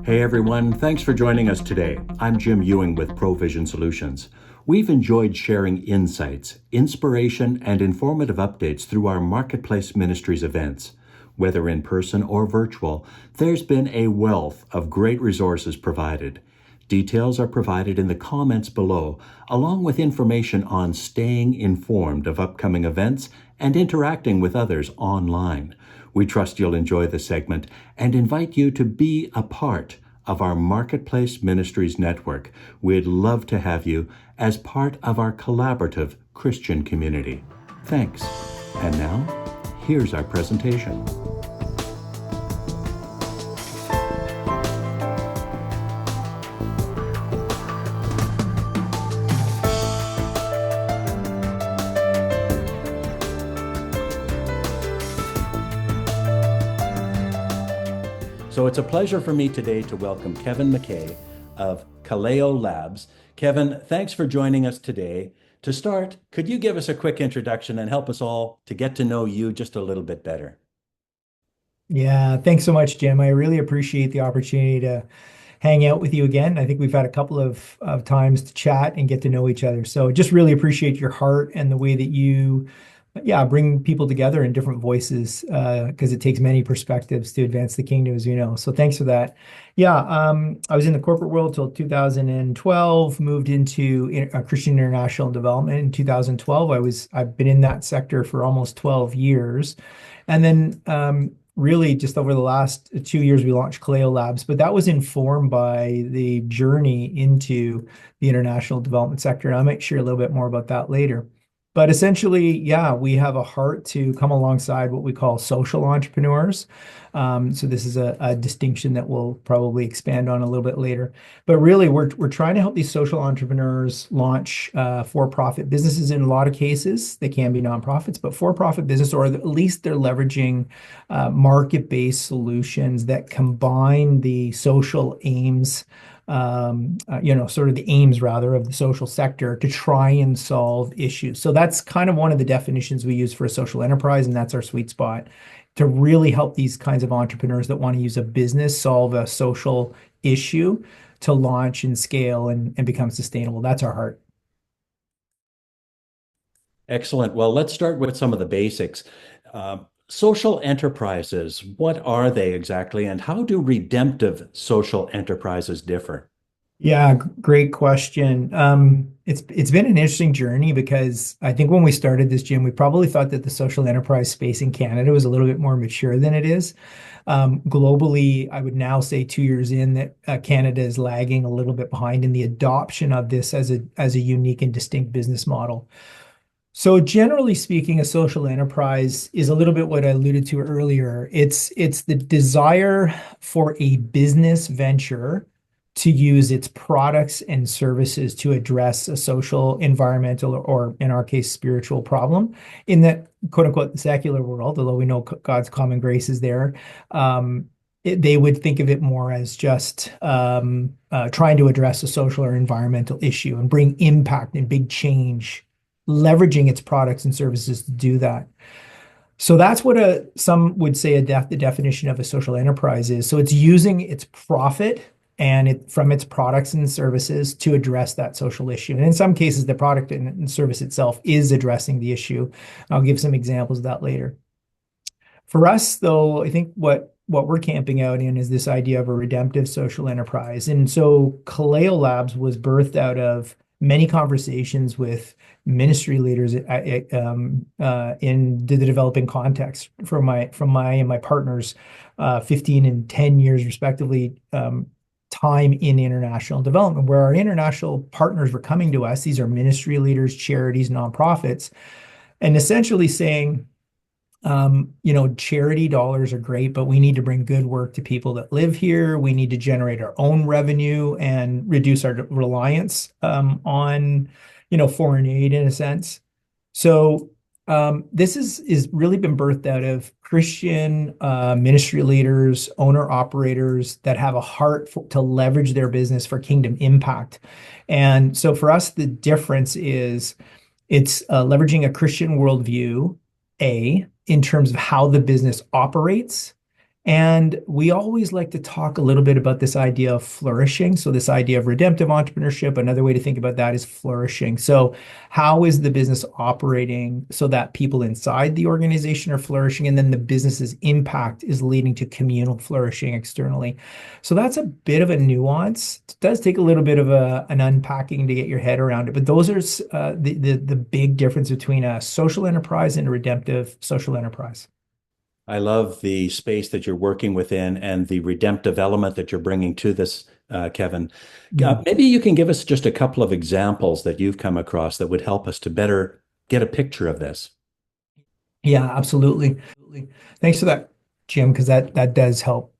Hey everyone, thanks for joining us today. I'm Jim Ewing with Provision Solutions. We've enjoyed sharing insights, inspiration, and informative updates through our Marketplace Ministries events. Whether in person or virtual, there's been a wealth of great resources provided. Details are provided in the comments below, along with information on staying informed of upcoming events and interacting with others online. We trust you'll enjoy the segment and invite you to be a part of our Marketplace Ministries Network. We'd love to have you as part of our collaborative Christian community. Thanks. And now, here's our presentation. So it's a pleasure for me today to welcome Kevin McKay of Kaleo Labs. Kevin, thanks for joining us today. To start, could you give us a quick introduction and help us all to get to know you just a little bit better? Yeah, thanks so much, Jim. I really appreciate the opportunity to hang out with you again. I think we've had a couple of times to chat and get to know each other. So just really appreciate your heart and the way that you, yeah, bring people together in different voices, because it takes many perspectives to advance the kingdom, as you know. So thanks for that. Yeah, I was in the corporate world till 2012, moved into Christian international development in 2012. I've been in that sector for almost 12 years. And then really just over the last 2 years, we launched Kaleo Labs, but that was informed by the journey into the international development sector. And I might share a little bit more about that later. But essentially, yeah, we have a heart to come alongside what we call social entrepreneurs. So this is a distinction that we'll probably expand on a little bit later. But really, we're trying to help these social entrepreneurs launch for-profit businesses. In a lot of cases, they can be nonprofits, but for-profit business, or at least they're leveraging market-based solutions that combine the social aims, sort of the aims rather of the social sector to try and solve issues. So that's kind of one of the definitions we use for a social enterprise, and that's our sweet spot to really help these kinds of entrepreneurs that want to use a business solve a social issue to launch and scale and become sustainable. That's our heart. Excellent. Well, let's start with some of the basics. Social enterprises, what are they exactly, and how do redemptive social enterprises differ? Yeah, great question. It's been an interesting journey because I think when we started this, Jim, we probably thought that the social enterprise space in Canada was a little bit more mature than it is. Globally, I would now say 2 years in that Canada is lagging a little bit behind in the adoption of this as a unique and distinct business model. So generally speaking, a social enterprise is a little bit what I alluded to earlier. It's the desire for a business venture to use its products and services to address a social, environmental, or in our case, spiritual problem in that quote unquote secular world, although we know God's common grace is there. They would think of it more as just trying to address a social or environmental issue and bring impact and big change, leveraging its products and services to do that. So that's what some would say the definition of a social enterprise is. So it's using its profit and from its products and services to address that social issue. And in some cases, the product and service itself is addressing the issue. I'll give some examples of that later. For us, though, I think what we're camping out in is this idea of a redemptive social enterprise. And so Kaleo Labs was birthed out of many conversations with ministry leaders in the developing context from my and my partners, 15 and 10 years respectively, time in international development, where our international partners were coming to us. These are ministry leaders, charities, nonprofits, and essentially saying, charity dollars are great, but we need to bring good work to people that live here. We need to generate our own revenue and reduce our reliance on, foreign aid in a sense. So this is really been birthed out of Christian ministry leaders, owner operators that have a heart to leverage their business for kingdom impact. And so for us, the difference is it's leveraging a Christian worldview, in terms of how the business operates, And we always like to talk a little bit about this idea of flourishing. So, this idea of redemptive entrepreneurship, another way to think about that is flourishing. So, how is the business operating so that people inside the organization are flourishing, and then the business's impact is leading to communal flourishing externally? So, that's a bit of a nuance. It does take a little bit of an unpacking to get your head around it. But those are the big difference between a social enterprise and a redemptive social enterprise. I love the space that you're working within and the redemptive element that you're bringing to this, Kevin. Maybe you can give us just a couple of examples that you've come across that would help us to better get a picture of this. Yeah, absolutely. Thanks for that, Jim, because that does help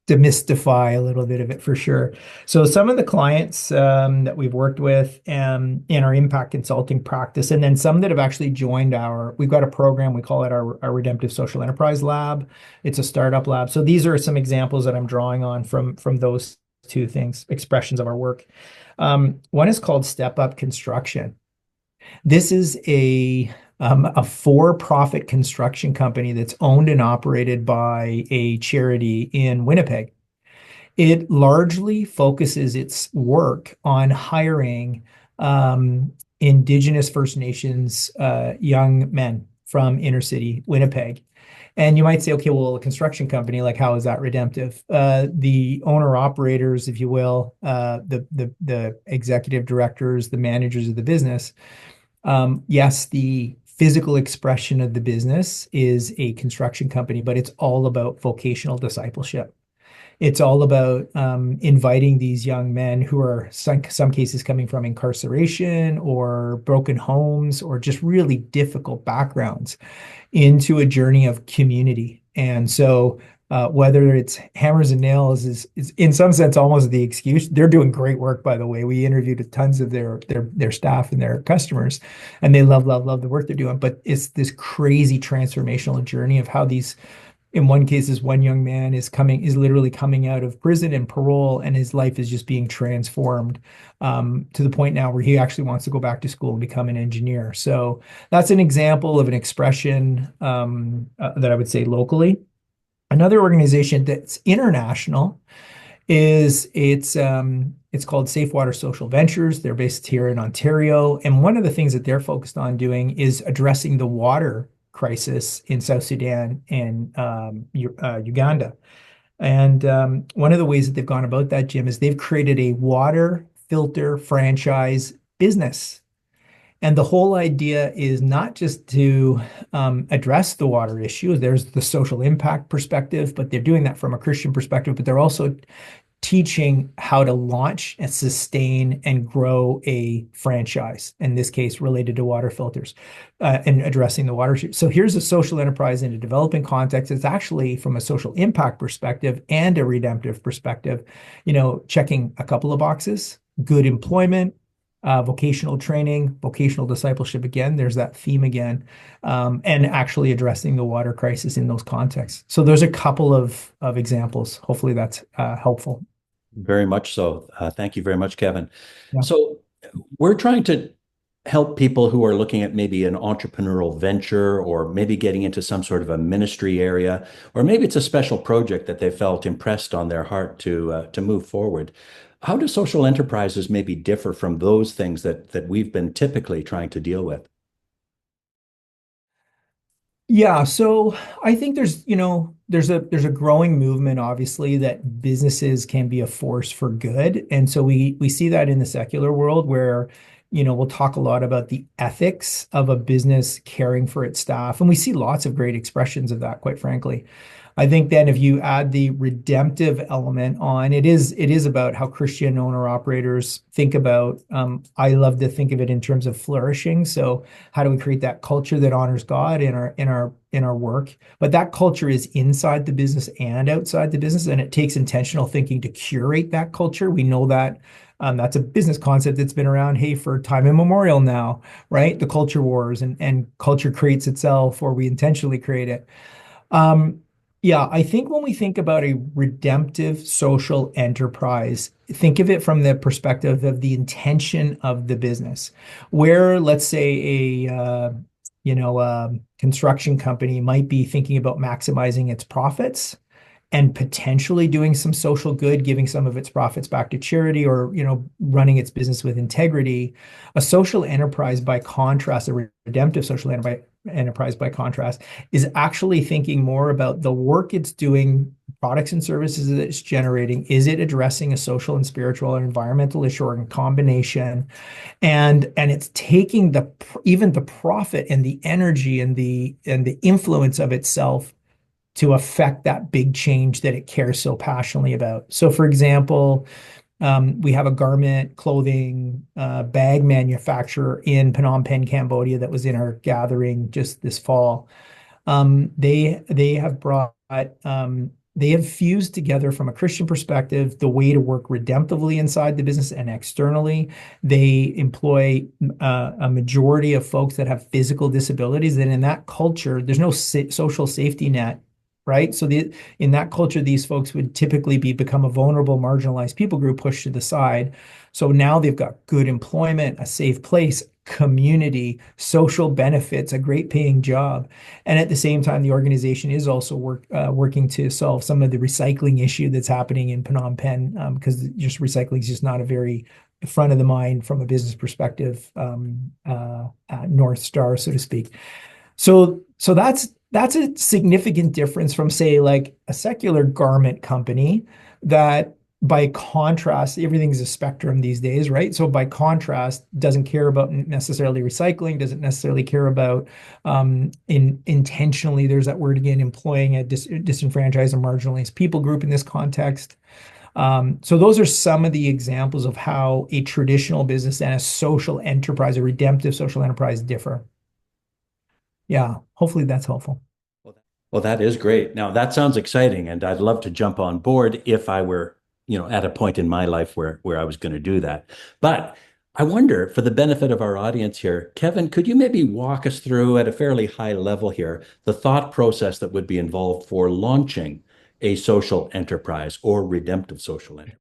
demystify a little bit of it for sure. So some of the clients that we've worked with in our impact consulting practice, and then some that have actually joined we've got a program, we call it our Redemptive Social Enterprise Lab. It's a startup lab. So these are some examples that I'm drawing on from those two things, expressions of our work. One is called Step Up Construction. This is a for-profit construction company that's owned and operated by a charity in Winnipeg. It largely focuses its work on hiring Indigenous First Nations young men from inner city Winnipeg. And you might say, okay, well, a construction company, like how is that redemptive? The owner operators, if you will, the executive directors, the managers of the business, yes, the physical expression of the business is a construction company, but it's all about vocational discipleship. It's all about inviting these young men who are some cases coming from incarceration or broken homes or just really difficult backgrounds into a journey of community. And so whether it's hammers and nails is in some sense almost the excuse. They're doing great work, by the way. We interviewed tons of their staff and their customers, and they love the work they're doing. But it's this crazy transformational journey of how these, in one case, this one young man is literally coming out of prison and parole, and his life is just being transformed to the point now where he actually wants to go back to school and become an engineer. So that's an example of an expression that I would say locally. Another organization that's international it's called Safe Water Social Ventures. They're based here in Ontario, and one of the things that they're focused on doing is addressing the water crisis in South Sudan and Uganda. And one of the ways that they've gone about that, Jim, is they've created a water filter franchise business. And the whole idea is not just to address the water issue. There's the social impact perspective, but they're doing that from a Christian perspective. But they're also teaching how to launch and sustain and grow a franchise, in this case, related to water filters and addressing the water issue. So here's a social enterprise in a developing context. It's actually from a social impact perspective and a redemptive perspective, checking a couple of boxes: good employment, vocational training, vocational discipleship. Again, there's that theme again, and actually addressing the water crisis in those contexts. So there's a couple of examples. Hopefully that's helpful. Very much so. Thank you very much, Kevin. Yeah. So we're trying to help people who are looking at maybe an entrepreneurial venture or maybe getting into some sort of a ministry area, or maybe it's a special project that they felt impressed on their heart to move forward. How do social enterprises maybe differ from those things that we've been typically trying to deal with? Yeah, so I think there's a growing movement, obviously, that businesses can be a force for good. And so we see that in the secular world where, we'll talk a lot about the ethics of a business caring for its staff. And we see lots of great expressions of that, quite frankly. I think then if you add the redemptive element on, it is about how Christian owner operators think about. I love to think of it in terms of flourishing. So how do we create that culture that honors God in our work? But that culture is inside the business and outside the business, and it takes intentional thinking to curate that culture. We know that. That's a business concept that's been around, hey, for time immemorial now, right? The culture wars and culture creates itself, or we intentionally create it. Um, yeah, I think when we think about a redemptive social enterprise, think of it from the perspective of the intention of the business. Where, let's say, a construction company might be thinking about maximizing its profits. and potentially doing some social good, giving some of its profits back to charity, or running its business with integrity. A social enterprise, by contrast, a redemptive social enterprise, by contrast, is actually thinking more about the work it's doing, products and services that it's generating. Is it addressing a social and spiritual or environmental issue, or in combination? And it's taking even the profit and the energy and the influence of itself to affect that big change that it cares so passionately about. So, for example, we have a garment, clothing, bag manufacturer in Phnom Penh, Cambodia, that was in our gathering just this fall. They have brought they have fused together, from a Christian perspective, the way to work redemptively inside the business and externally. They employ a majority of folks that have physical disabilities, and in that culture, there's no social safety net, right? So in that culture, these folks would typically become a vulnerable, marginalized people group pushed to the side. So now they've got good employment, a safe place, community, social benefits, a great paying job. And at the same time, the organization is also working to solve some of the recycling issue that's happening in Phnom Penh, because just recycling is just not a very front of the mind from a business perspective, North Star, so to speak. So that's a significant difference from, say, like a secular garment company that, by contrast, everything's a spectrum these days, right? So by contrast, doesn't care about necessarily recycling, doesn't necessarily care about intentionally, there's that word again, employing a disenfranchised or marginalized people group in this context. So those are some of the examples of how a traditional business and a social enterprise, a redemptive social enterprise, differ. Yeah, hopefully that's helpful. Well, that is great. Now, that sounds exciting, and I'd love to jump on board if I were, at a point in my life where I was going to do that. But I wonder, for the benefit of our audience here, Kevin, could you maybe walk us through, at a fairly high level here, the thought process that would be involved for launching a social enterprise or redemptive social enterprise?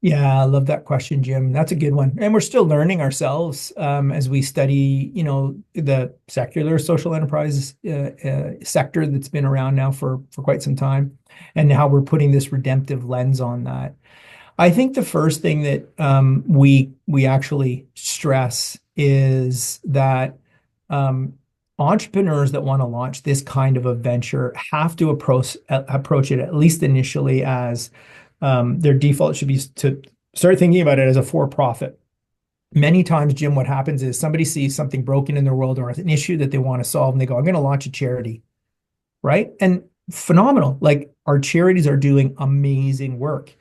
Yeah, I love that question, Jim. That's a good one. And we're still learning ourselves as we study, the secular social enterprise sector that's been around now for quite some time, and how we're putting this redemptive lens on that. I think the first thing that we actually stress is that entrepreneurs that want to launch this kind of a venture have to approach it, at least initially, as their default should be to start thinking about it as a for-profit. Many times, Jim, what happens is somebody sees something broken in their world or an issue that they want to solve, and they go, I'm going to launch a charity, right? And phenomenal. Like, our charities are doing amazing work.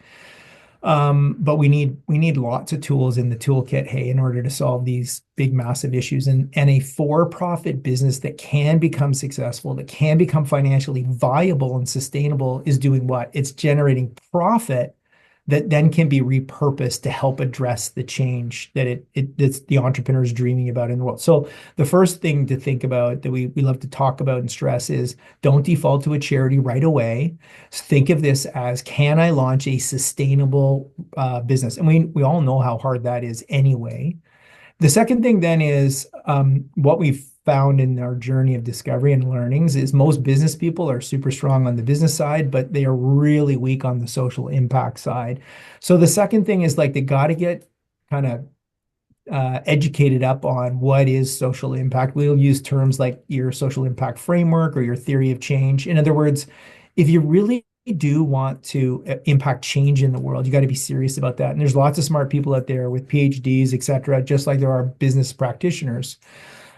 But we need lots of tools in the toolkit, hey, in order to solve these big, massive issues. And a for-profit business that can become successful, that can become financially viable and sustainable, is doing what? It's generating profit that then can be repurposed to help address the change that that's the entrepreneur's dreaming about in the world. So the first thing to think about, that we love to talk about and stress, is don't default to a charity right away. Think of this as, can I launch a sustainable business? And we all know how hard that is anyway. The second thing then is, what we've found in our journey of discovery and learnings is most business people are super strong on the business side, but they are really weak on the social impact side. So the second thing is, like, they got to get kind of educated up on what is social impact. We'll use terms like your social impact framework or your theory of change. In other words, if you really do want to impact change in the world, you got to be serious about that. And there's lots of smart people out there with PhDs, et cetera, just like there are business practitioners.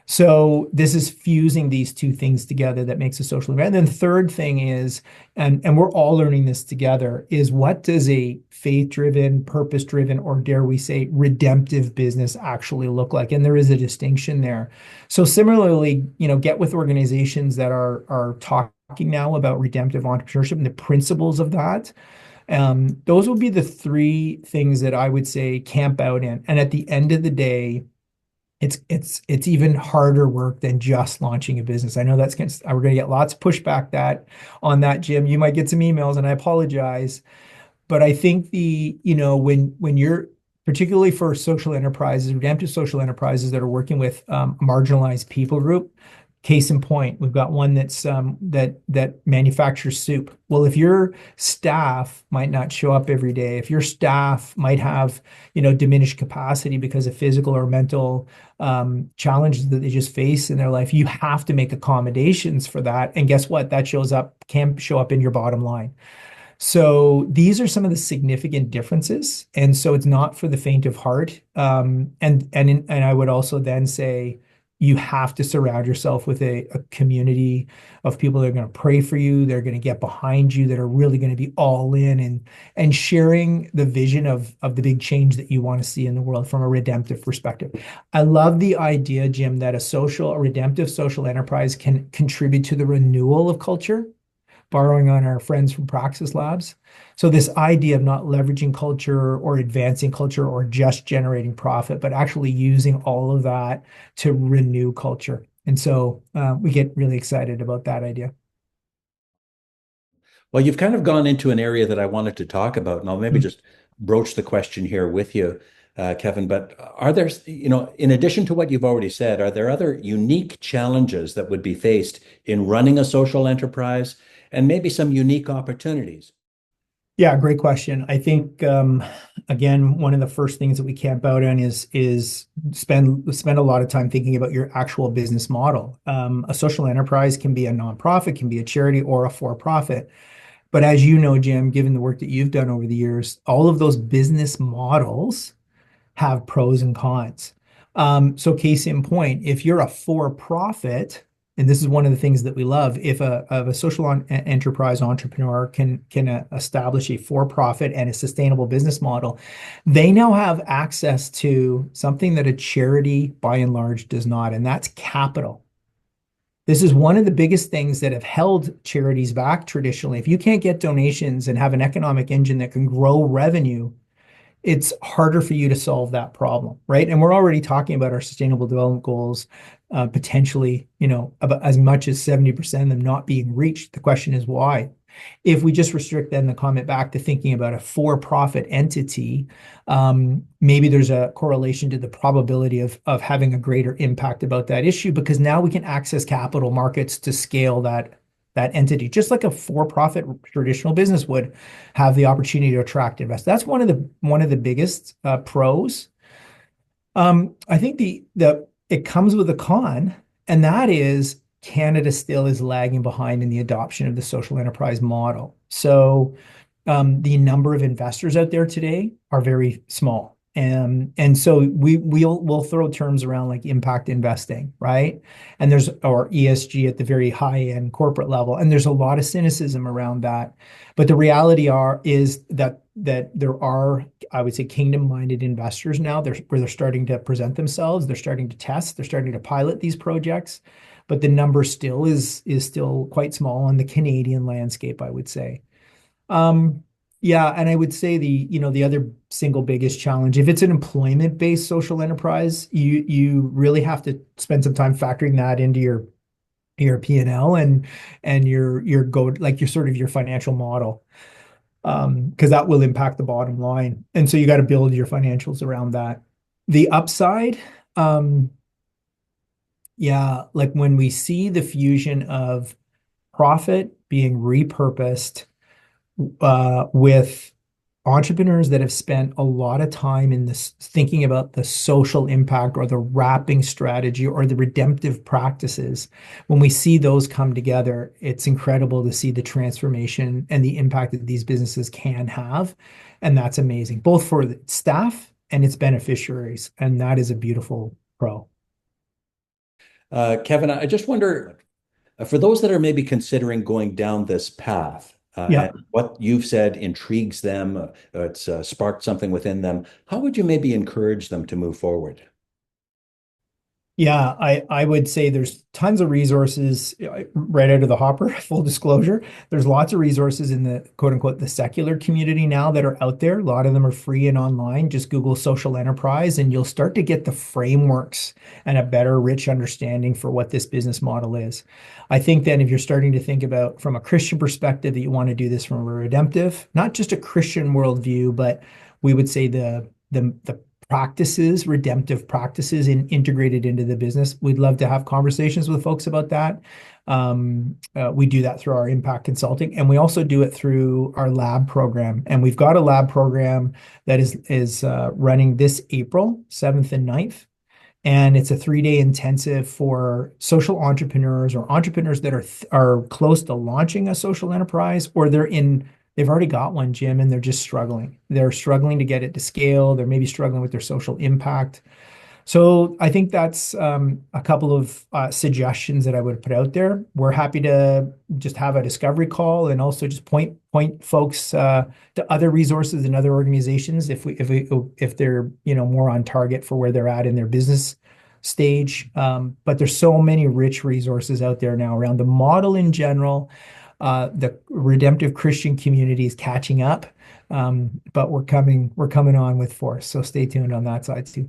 So this is fusing these two things together that makes a social event. And then the third thing is, and we're all learning this together, is what does a faith-driven, purpose-driven, or dare we say redemptive business actually look like? And there is a distinction there. So similarly, get with organizations that are talking now about redemptive entrepreneurship and the principles of that. Those would be the three things that I would say camp out in. And at the end of the day, it's even harder work than just launching a business. I know we're going to get lots of pushback on that, Jim. You might get some emails, and I apologize, but I think when you're, particularly for social enterprises, redemptive social enterprises that are working with a marginalized people group, Case in point, we've got one that manufactures soup. Well, if your staff might not show up every day, if your staff might have, diminished capacity because of physical or mental challenges that they just face in their life, you have to make accommodations for that. And guess what? That can show up in your bottom line. So these are some of the significant differences, and so it's not for the faint of heart. And I would also then say you have to surround yourself with a community of people that are going to pray for you, they're going to get behind you, that are really going to be all in and sharing the vision of the big change that you want to see in the world from a redemptive perspective. I love the idea, Jim, that a redemptive social enterprise can contribute to the renewal of culture, borrowing on our friends from Praxis Labs. So this idea of not leveraging culture or advancing culture or just generating profit, but actually using all of that to renew culture. And so we get really excited about that idea. Well, you've kind of gone into an area that I wanted to talk about, and I'll maybe Mm. just broach the question here with you, Kevin. But are there, in addition to what you've already said, are there other unique challenges that would be faced in running a social enterprise and maybe some unique opportunities? Yeah, great question. I think again, one of the first things that we camp out on is spend a lot of time thinking about your actual business model. A social enterprise can be a nonprofit, can be a charity, or a for-profit. But as you know, Jim, given the work that you've done over the years, all of those business models have pros and cons. So case in point, if you're a for-profit, and this is one of the things that we love, if a social enterprise entrepreneur can establish a for-profit and a sustainable business model, they now have access to something that a charity by and large does not, and that's capital. This is one of the biggest things that have held charities back traditionally. If you can't get donations and have an economic engine that can grow revenue, it's harder for you to solve that problem, right? And we're already talking about our sustainable development goals, potentially, about as much as 70% of them not being reached. The question is why? If we just restrict then the comment back to thinking about a for-profit entity, maybe there's a correlation to the probability of having a greater impact about that issue, because now we can access capital markets to scale that entity, just like a for-profit traditional business would have the opportunity to attract investors. That's one of the biggest pros. I think it comes with a con, and that is Canada still is lagging behind in the adoption of the social enterprise model. So the number of investors out there today are very small. And so we'll throw terms around like impact investing, right? And or ESG at the very high end corporate level. And there's a lot of cynicism around that. But the reality is that there are, I would say, kingdom-minded investors now. Where they're starting to present themselves, they're starting to test, they're starting to pilot these projects. But the number still is still quite small on the Canadian landscape, I would say. Yeah, and I would say the other single biggest challenge, if it's an employment-based social enterprise, you really have to spend some time factoring that into your P&L and your sort of your financial model, because that will impact the bottom line. And so you got to build your financials around that. The upside, yeah, like when we see the fusion of profit being repurposed with entrepreneurs that have spent a lot of time in this thinking about the social impact or the wrapping strategy or the redemptive practices. When we see those come together, it's incredible to see the transformation and the impact that these businesses can have. And that's amazing, both for the staff and its beneficiaries. And that is a beautiful pro. Kevin, I just wonder, for those that are maybe considering going down this path, Yeah. and what you've said intrigues them, it's sparked something within them, how would you maybe encourage them to move forward? Yeah, I would say there's tons of resources right out of the hopper, full disclosure. There's lots of resources in the quote unquote the secular community now that are out there. A lot of them are free and online. Just Google social enterprise and you'll start to get the frameworks and a better, rich understanding for what this business model is. I think then if you're starting to think about from a Christian perspective that you want to do this from a redemptive, not just a Christian worldview, but we would say the practices, redemptive practices integrated into the business. We'd love to have conversations with folks about that. We do that through our impact consulting, and we also do it through our lab program. And we've got a lab program that is running this April 7th and 9th. And it's a 3-day intensive for social entrepreneurs or entrepreneurs that are close to launching a social enterprise, or they've already got one, Jim, and they're just struggling. They're struggling to get it to scale. They're maybe struggling with their social impact. So I think that's a couple of suggestions that I would put out there. We're happy to just have a discovery call and also just point folks to other resources and other organizations if they're more on target for where they're at in their business stage. But there's so many rich resources out there now around the model in general. The redemptive Christian community is catching up, but we're coming on with force. So stay tuned on that side too.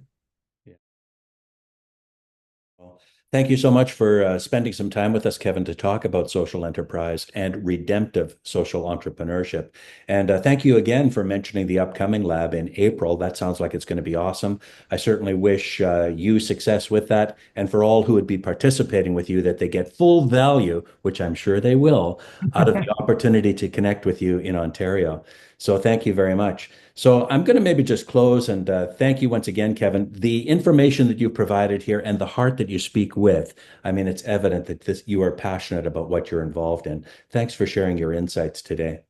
Thank you so much for spending some time with us, Kevin, to talk about social enterprise and redemptive social entrepreneurship. And thank you again for mentioning the upcoming lab in April. That sounds like it's going to be awesome. I certainly wish you success with that. And for all who would be participating with you, that they get full value, which I'm sure they will, out of the opportunity to connect with you in Ontario. So thank you very much. So I'm going to maybe just close and thank you once again, Kevin. The information that you provided here and the heart that you speak with, I mean, it's evident that you are passionate about what you're involved in. Thanks for sharing your insights today.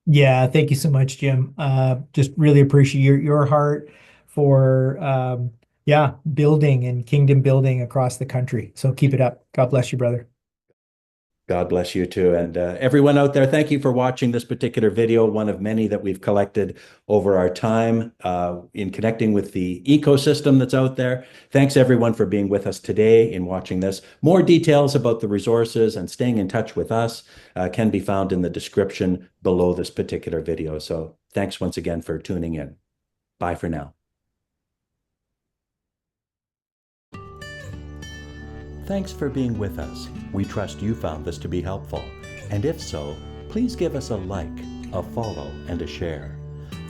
Yeah, thank you so much, Jim. Just really appreciate your heart for building and kingdom building across the country. So keep it up. God bless you, brother. God bless you too. And everyone out there, thank you for watching this particular video, one of many that we've collected over our time in connecting with the ecosystem that's out there. Thanks everyone for being with us today in watching this. More details about the resources and staying in touch with us can be found in the description below this particular video. So thanks once again for tuning in. Bye for now. Thanks for being with us. We trust you found this to be helpful. And if so, please give us a like, a follow, and a share.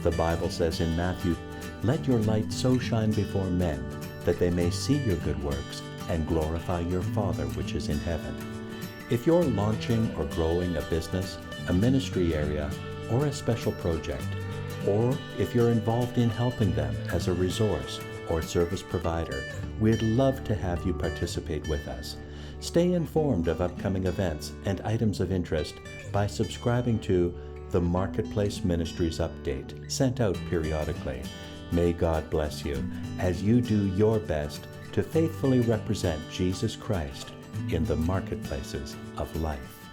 The Bible says in Matthew, "Let your light so shine before men that they may see your good works and glorify your Father which is in heaven." If you're launching or growing a business, a ministry area, or a special project, or if you're involved in helping them as a resource or service provider, we'd love to have you participate with us. Stay informed of upcoming events and items of interest by subscribing to the Marketplace Ministries Update, sent out periodically. May God bless you as you do your best to faithfully represent Jesus Christ in the marketplaces of life.